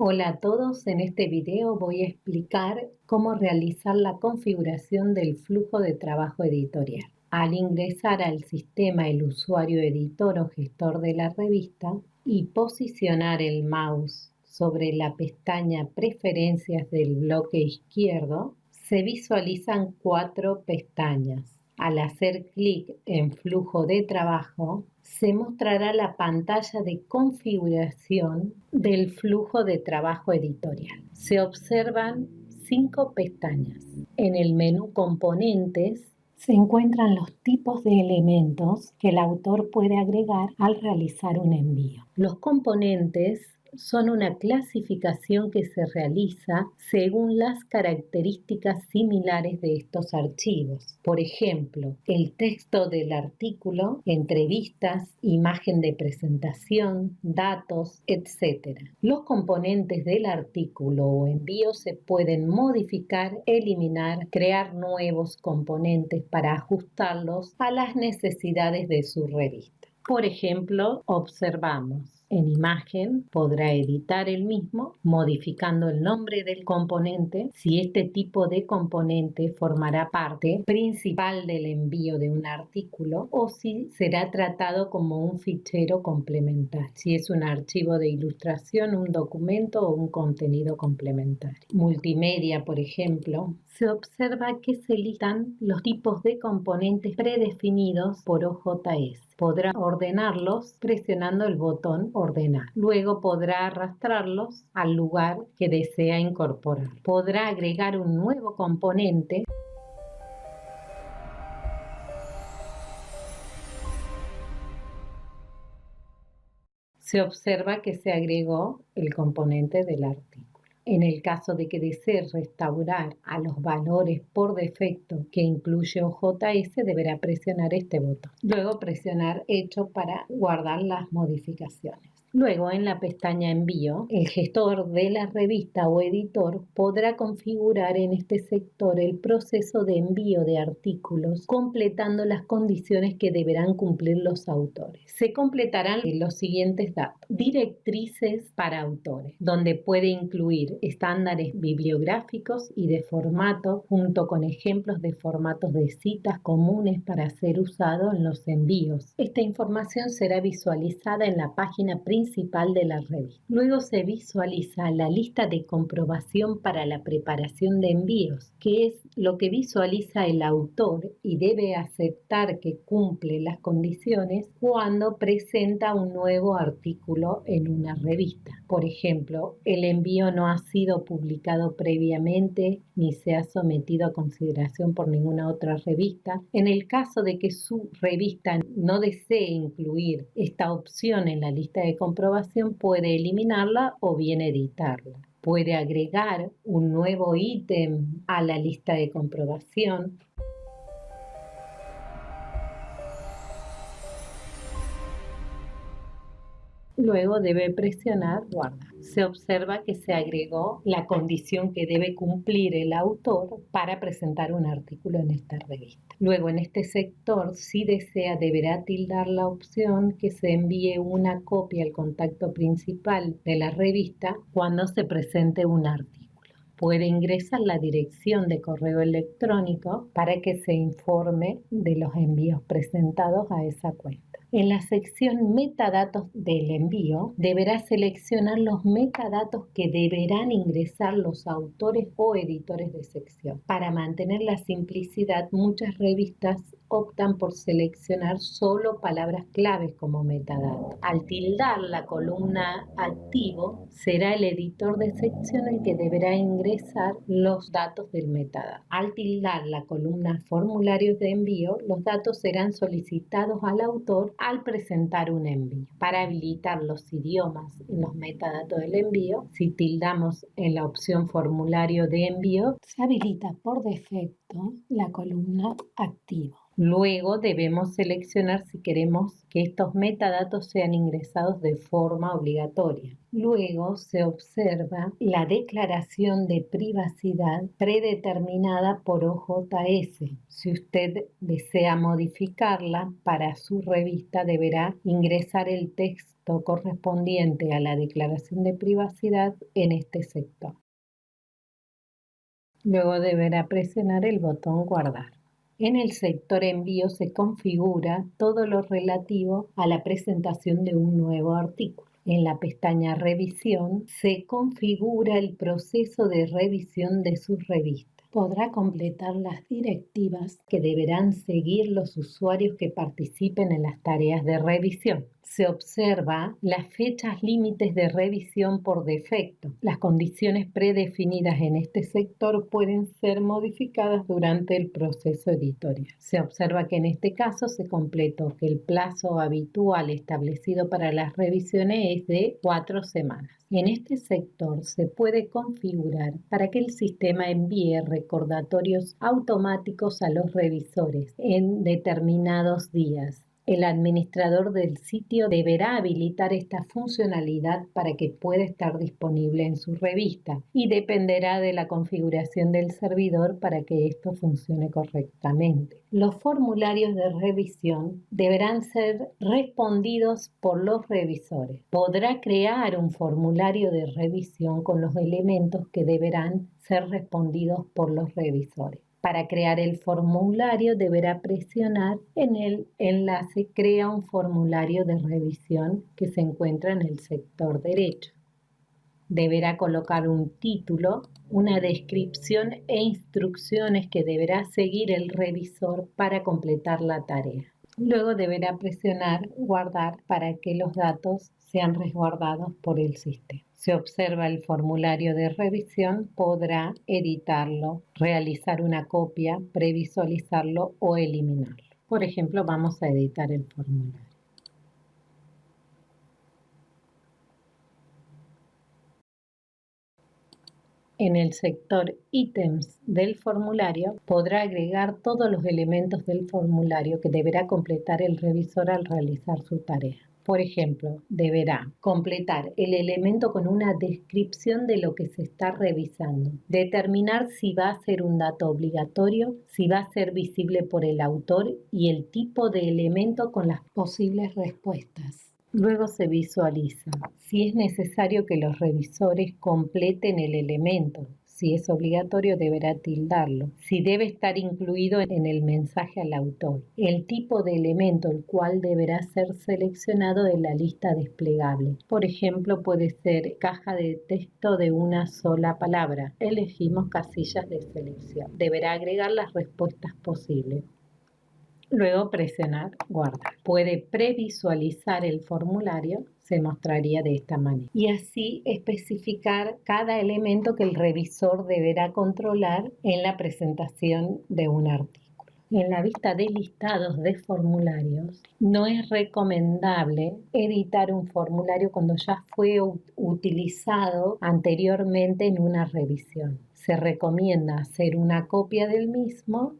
Hola a todos, en este video voy a explicar cómo realizar la configuración del flujo de trabajo editorial. Al ingresar al sistema el usuario editor o gestor de la revista y posicionar el mouse sobre la pestaña Preferencias del bloque izquierdo, se visualizan 4 pestañas. Al hacer clic en Flujo de trabajo, se mostrará la pantalla de configuración del flujo de trabajo editorial. Se observan 5 pestañas. En el menú Componentes se encuentran los tipos de elementos que el autor puede agregar al realizar un envío. Los componentes son una clasificación que se realiza según las características similares de estos archivos. Por ejemplo, el texto del artículo, entrevistas, imagen de presentación, datos, etc. Los componentes del artículo o envío se pueden modificar, eliminar, crear nuevos componentes para ajustarlos a las necesidades de su revista. Por ejemplo, observamos en imagen, podrá editar el mismo, modificando el nombre del componente, si este tipo de componente formará parte principal del envío de un artículo o si será tratado como un fichero complementario, si es un archivo de ilustración, un documento o un contenido complementario. Multimedia, por ejemplo, se observa que se listan los tipos de componentes predefinidos por OJS. Podrá ordenarlos presionando el botón Ordenar. Luego podrá arrastrarlos al lugar que desea incorporar. Podrá agregar un nuevo componente. Se observa que se agregó el componente del artículo. En el caso de que desee restaurar a los valores por defecto que incluye OJS, deberá presionar este botón. Luego presionar Hecho para guardar las modificaciones. Luego, en la pestaña Envío, el gestor de la revista o editor podrá configurar en este sector el proceso de envío de artículos, completando las condiciones que deberán cumplir los autores. Se completarán los siguientes datos. Directrices para autores, donde puede incluir estándares bibliográficos y de formato, junto con ejemplos de formatos de citas comunes para ser usado en los envíos. Esta información será visualizada en la página principal de la revista. Luego se visualiza la lista de comprobación para la preparación de envíos, que es lo que visualiza el autor y debe aceptar que cumple las condiciones cuando presenta un nuevo artículo en una revista. Por ejemplo, el envío no ha sido publicado previamente ni se ha sometido a consideración por ninguna otra revista. En el caso de que su revista no desee incluir esta opción en la lista de comprobación, puede eliminarla o bien editarla. Puede agregar un nuevo ítem a la lista de comprobación. Luego debe presionar Guardar. Se observa que se agregó la condición que debe cumplir el autor para presentar un artículo en esta revista. Luego, en este sector, si desea, deberá tildar la opción que se envíe una copia al contacto principal de la revista cuando se presente un artículo. Puede ingresar la dirección de correo electrónico para que se informe de los envíos presentados a esa cuenta. En la sección Metadatos del envío, deberá seleccionar los metadatos que deberán ingresar los autores o editores de sección. Para mantener la simplicidad, muchas revistas optan por seleccionar solo palabras claves como metadatos. Al tildar la columna Activo, será el editor de sección el que deberá ingresar los datos del metadato. Al tildar la columna Formularios de envío, los datos serán solicitados al autor al presentar un envío. Para habilitar los idiomas en los metadatos del envío, si tildamos en la opción Formulario de envío, se habilita por defecto la columna Activo. Luego debemos seleccionar si queremos que estos metadatos sean ingresados de forma obligatoria. Luego se observa la declaración de privacidad predeterminada por OJS. Si usted desea modificarla para su revista, deberá ingresar el texto correspondiente a la declaración de privacidad en este sector. Luego deberá presionar el botón Guardar. En el sector Envío se configura todo lo relativo a la presentación de un nuevo artículo. En la pestaña Revisión se configura el proceso de revisión de su revista. Podrá completar las directivas que deberán seguir los usuarios que participen en las tareas de revisión. Se observa las fechas límites de revisión por defecto. Las condiciones predefinidas en este sector pueden ser modificadas durante el proceso editorial. Se observa que en este caso se completó que el plazo habitual establecido para las revisiones es de 4 semanas. En este sector se puede configurar para que el sistema envíe recordatorios automáticos a los revisores en determinados días. El administrador del sitio deberá habilitar esta funcionalidad para que pueda estar disponible en su revista y dependerá de la configuración del servidor para que esto funcione correctamente. Los formularios de revisión deberán ser respondidos por los revisores. Podrá crear un formulario de revisión con los elementos que deberán ser respondidos por los revisores. Para crear el formulario deberá presionar en el enlace Crea un formulario de revisión que se encuentra en el sector derecho. Deberá colocar un título, una descripción e instrucciones que deberá seguir el revisor para completar la tarea. Luego deberá presionar Guardar para que los datos sean resguardados por el sistema. Se observa el formulario de revisión, podrá editarlo, realizar una copia, previsualizarlo o eliminarlo. Por ejemplo, vamos a editar el formulario. En el sector Ítems del formulario podrá agregar todos los elementos del formulario que deberá completar el revisor al realizar su tarea. Por ejemplo, deberá completar el elemento con una descripción de lo que se está revisando, determinar si va a ser un dato obligatorio, si va a ser visible por el autor y el tipo de elemento con las posibles respuestas. Luego se visualiza si es necesario que los revisores completen el elemento. Si es obligatorio, deberá tildarlo. Si debe estar incluido en el mensaje al autor. El tipo de elemento, el cual deberá ser seleccionado de la lista desplegable. Por ejemplo, puede ser caja de texto de una sola palabra. Elegimos casillas de selección. Deberá agregar las respuestas posibles. Luego presionar Guardar. Puede previsualizar el formulario, se mostraría de esta manera. Y así especificar cada elemento que el revisor deberá controlar en la presentación de un artículo. En la vista de listados de formularios, no es recomendable editar un formulario cuando ya fue utilizado anteriormente en una revisión. Se recomienda hacer una copia del mismo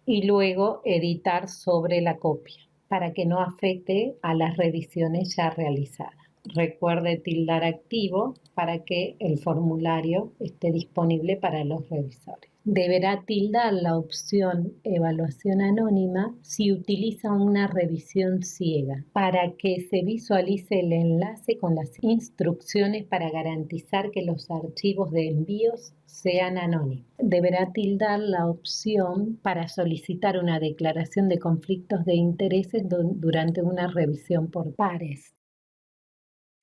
y luego editar sobre la copia para que no afecte a las revisiones ya realizadas. Recuerde tildar activo para que el formulario esté disponible para los revisores. Deberá tildar la opción Evaluación anónima si utiliza una revisión ciega para que se visualice el enlace con las instrucciones para garantizar que los archivos de envíos sean anónimos. Deberá tildar la opción para solicitar una declaración de conflictos de intereses durante una revisión por pares.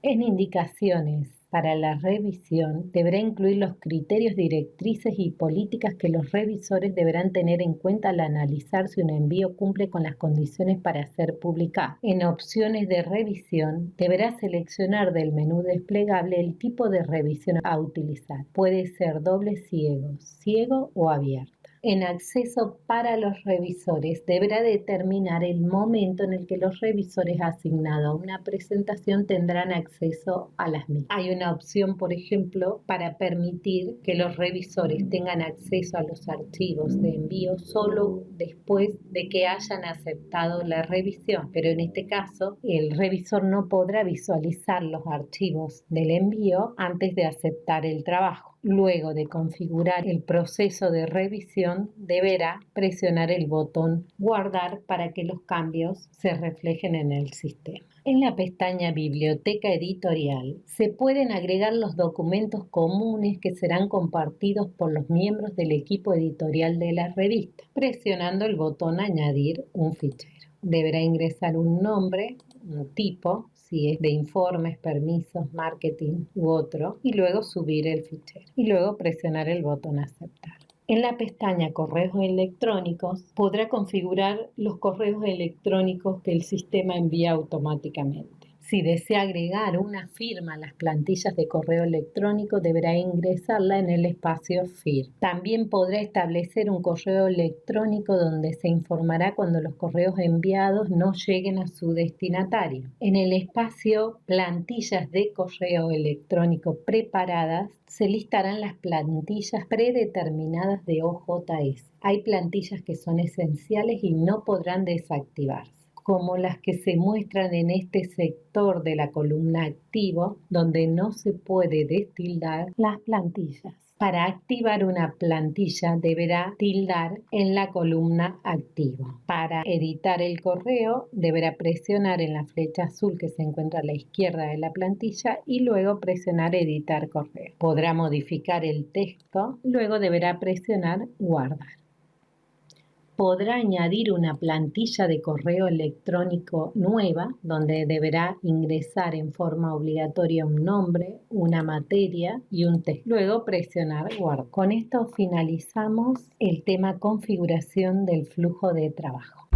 En indicaciones para la revisión, deberá incluir los criterios directrices y políticas que los revisores deberán tener en cuenta al analizar si un envío cumple con las condiciones para ser publicado. En opciones de revisión, deberá seleccionar del menú desplegable el tipo de revisión a utilizar. Puede ser doble ciego, ciego o abierta. En acceso para los revisores, deberá determinar el momento en el que los revisores asignados a una presentación tendrán acceso a las mismas. Hay una opción, por ejemplo, para permitir que los revisores tengan acceso a los archivos de envío solo después de que hayan aceptado la revisión, pero en este caso el revisor no podrá visualizar los archivos del envío antes de aceptar el trabajo. Luego de configurar el proceso de revisión, deberá presionar el botón Guardar para que los cambios se reflejen en el sistema. En la pestaña Biblioteca Editorial se pueden agregar los documentos comunes que serán compartidos por los miembros del equipo editorial de la revista, presionando el botón Añadir un fichero. Deberá ingresar un nombre, un tipo, si es de informes, permisos, marketing u otro, y luego subir el fichero. Y luego presionar el botón Aceptar. En la pestaña Correos electrónicos podrá configurar los correos electrónicos que el sistema envía automáticamente. Si desea agregar una firma a las plantillas de correo electrónico, deberá ingresarla en el espacio FIR. También podrá establecer un correo electrónico donde se informará cuando los correos enviados no lleguen a su destinatario. En el espacio Plantillas de correo electrónico preparadas, se listarán las plantillas predeterminadas de OJS. Hay plantillas que son esenciales y no podrán desactivarse, como las que se muestran en este sector de la columna activo, donde no se puede destildar las plantillas. Para activar una plantilla deberá tildar en la columna activo. Para editar el correo deberá presionar en la flecha azul que se encuentra a la izquierda de la plantilla y luego presionar editar correo. Podrá modificar el texto, luego deberá presionar guardar. Podrá añadir una plantilla de correo electrónico nueva, donde deberá ingresar en forma obligatoria un nombre, una materia y un texto. Luego presionar Guardar. Con esto finalizamos el tema configuración del flujo de trabajo.